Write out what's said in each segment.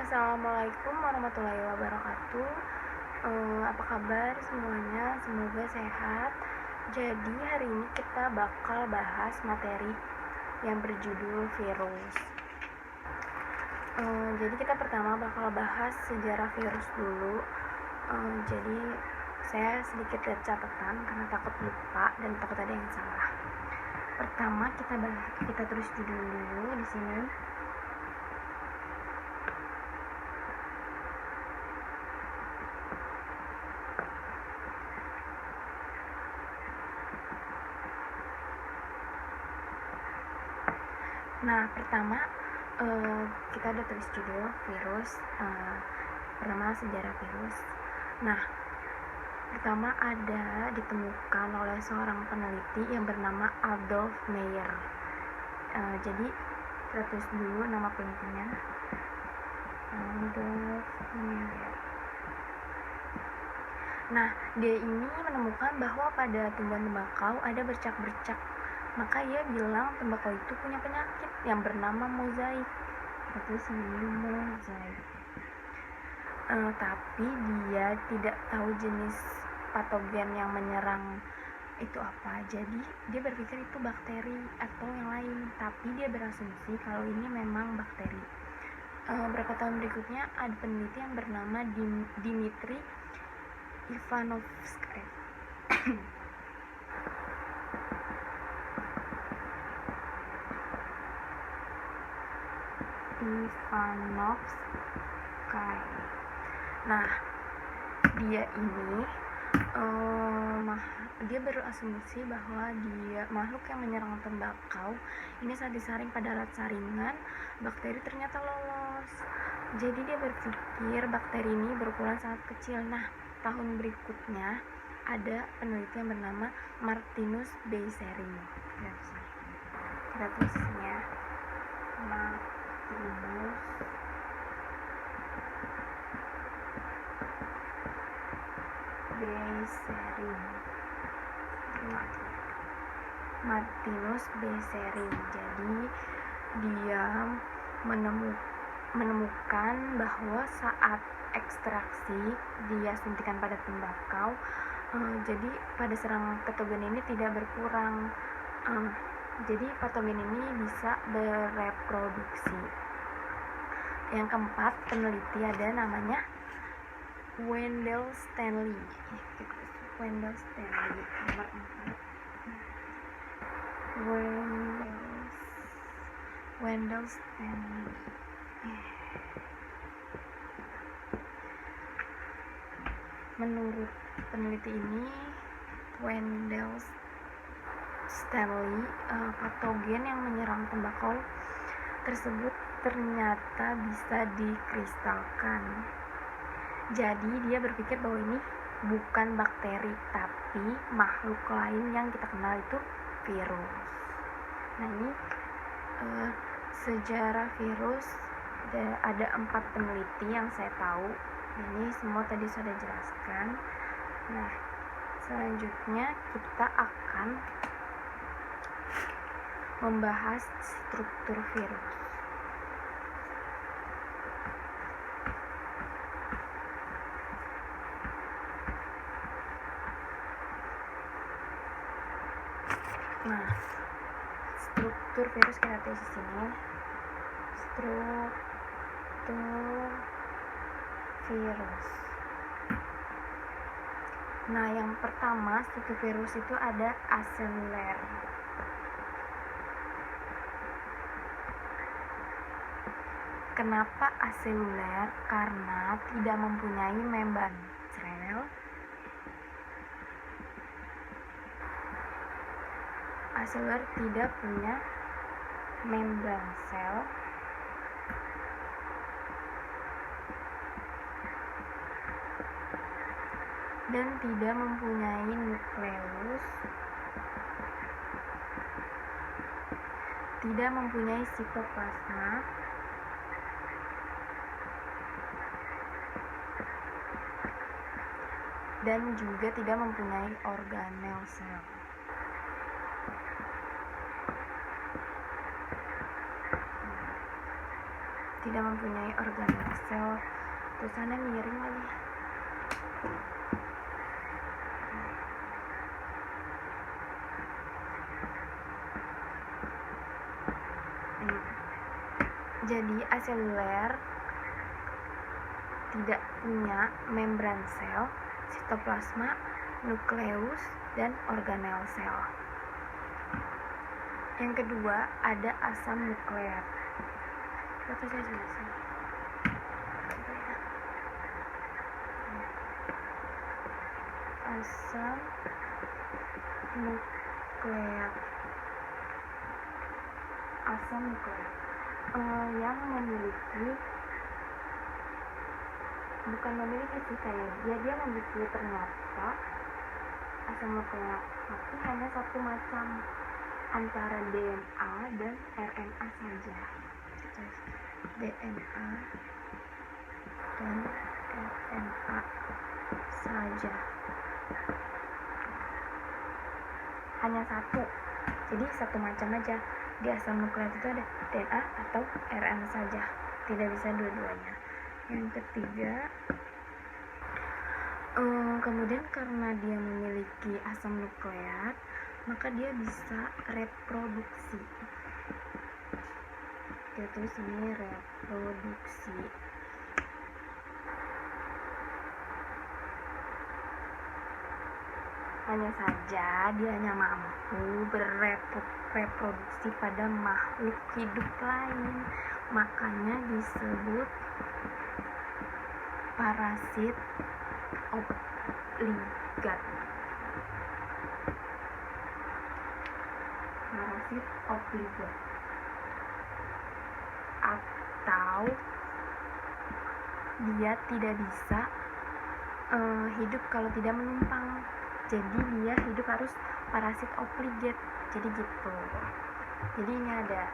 Assalamualaikum warahmatullahi wabarakatuh. Apa kabar semuanya? Semoga sehat. Jadi hari ini kita bakal bahas materi yang berjudul virus. Jadi kita pertama bakal bahas sejarah virus dulu. Jadi saya sedikit lihat catatan karena takut lupa dan takut ada yang salah. Pertama kita tulis judul dulu di sini. Nah, pertama kita udah tulis judul virus, pertama sejarah virus. Nah, pertama ada ditemukan oleh seorang peneliti yang bernama Adolf Meyer. Jadi kita tulis dulu nama penelitinya, Adolf Meyer. Nah, dia ini menemukan bahwa pada tumbuhan tembakau ada bercak-bercak. Maka ia bilang tembakau itu punya penyakit yang bernama mozaik. Itu sebelum mozaik. Tapi dia tidak tahu jenis patogen yang menyerang itu apa. Jadi dia berpikir itu bakteri atau yang lain. Tapi dia berasumsi kalau ini memang bakteri. Beberapa tahun berikutnya ada peneliti yang bernama Dmitri Ivanovsky. Nah, dia ini dia berasumsi bahwa dia makhluk yang menyerang tembakau ini saat disaring pada alat saringan, bakteri ternyata lolos. Jadi dia berpikir bakteri ini berukuran sangat kecil. Nah, tahun berikutnya ada peneliti yang bernama Martinus Beijering. Kita tulisnya Martinus Beijering. Jadi dia menemukan bahwa saat ekstraksi dia suntikan pada tembakau, jadi pada serang patogen ini tidak berkurang. Jadi patogen ini bisa bereproduksi. Yang keempat, peneliti ada namanya Wendell Stanley. Nomor 4. Wendell Stanley. Menurut peneliti ini, Wendell Stanley, patogen yang menyerang tembakau tersebut ternyata bisa dikristalkan. Jadi dia berpikir bahwa ini bukan bakteri tapi makhluk lain yang kita kenal itu virus. Nah, ini sejarah virus. Ada 4 peneliti yang saya tahu. Ini semua tadi sudah jelaskan. Nah, selanjutnya kita akan membahas struktur virus. Nah, struktur virus kita tulis di sini. Struktur virus. Nah, yang pertama struktur virus itu ada aseluler. Kenapa aseluler? Karena tidak mempunyai membran sel. Aseluler tidak punya membran sel. Dan tidak mempunyai nukleus, tidak mempunyai sitoplasma, dan juga tidak mempunyai organel sel. tidak mempunyai organel sel. Tulisannya miring lagi. Jadi aseluler tidak punya membran sel, sitoplasma, nukleus, dan organel sel. Yang kedua ada asam nukleat. Foto saya selesai. Asam nukleat. Yang memiliki, bukan memiliki sih, kayak dia memiliki ternyata asam nukleat, tapi hanya satu macam antara DNA dan RNA saja. DNA dan RNA saja, hanya satu, jadi satu macam aja. Di asam nukleat itu ada DNA atau RNA saja, tidak bisa dua-duanya. Yang ketiga, kemudian karena dia memiliki asam nukleat, maka dia bisa reproduksi. Kita tulis ini reproduksi. Hanya saja dia hanya mampu bereproduksi pada makhluk hidup lain, makanya disebut parasit obligat. Parasit obligat atau dia tidak bisa hidup kalau tidak menumpang. Jadi dia hidup harus parasit obligat. Jadi gitu. Jadi ini ada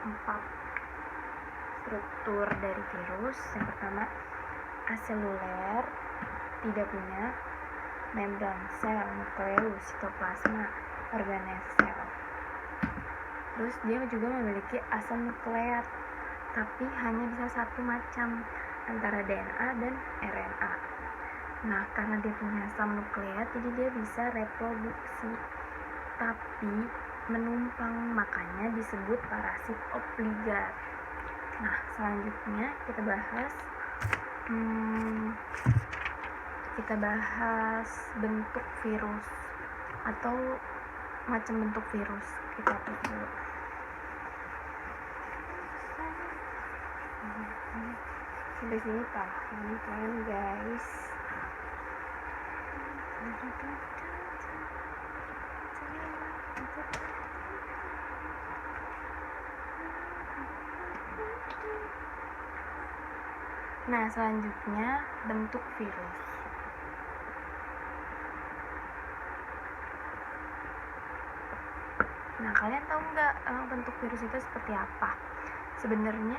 4 struktur dari virus. Yang pertama, aseluler, tidak punya membran sel, nukleus, sitoplasma, organel sel. Terus dia juga memiliki asam nukleat, tapi hanya bisa satu macam antara DNA dan RNA. Nah, karena dia punya asam nukleat, jadi dia bisa reproduksi, tapi menumpang, makanya disebut parasit obligat. Nah, selanjutnya kita bahas bentuk virus atau macam bentuk virus. Kita hapus dulu. Sampai sini paham kan guys? Nah, selanjutnya bentuk virus. Nah, kalian tahu nggak bentuk virus itu seperti apa? Sebenarnya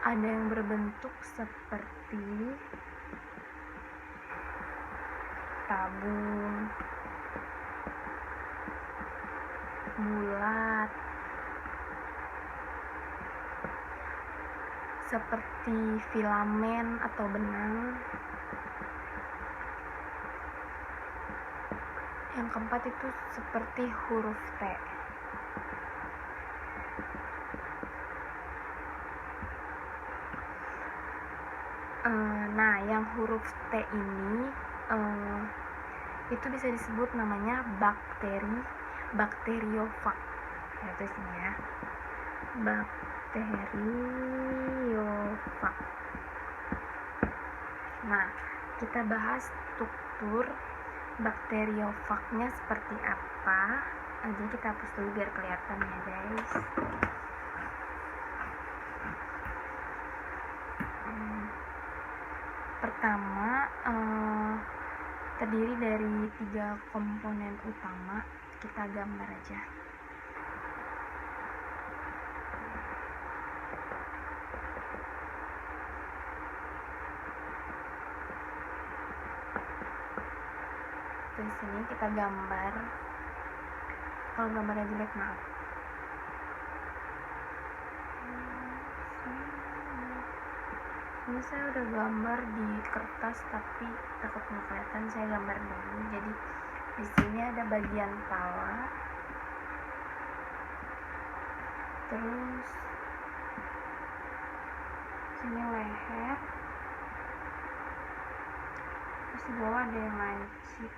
ada yang berbentuk seperti tabung, bulat, seperti filamen atau benang. Yang keempat itu seperti huruf T. Nah, yang huruf T ini itu bisa disebut namanya bakteriofag. Ya, terus ini ya, bakteriofag. Nah, kita bahas struktur bakteriofagnya seperti apa. Jadi kita hapus dulu biar kelihatan ya guys. Pertama, terdiri dari 3 komponen utama. Kita gambar aja. Di sini kita gambar. Kalau gambarnya jelek, maaf. Ini saya udah gambar di kertas tapi takut nggak kelihatan, saya gambar dulu. Jadi di sini ada bagian pala, terus sini leher, terus di bawah ada yang lancip.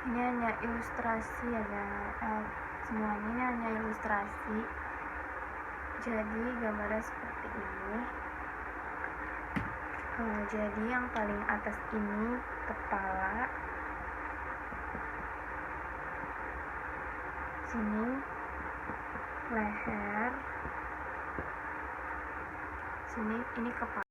Ini hanya ilustrasi ya guys, semuanya ini hanya ilustrasi. Jadi gambarnya seperti ini. Jadi yang paling atas ini kepala, sini leher, sini ini kepala.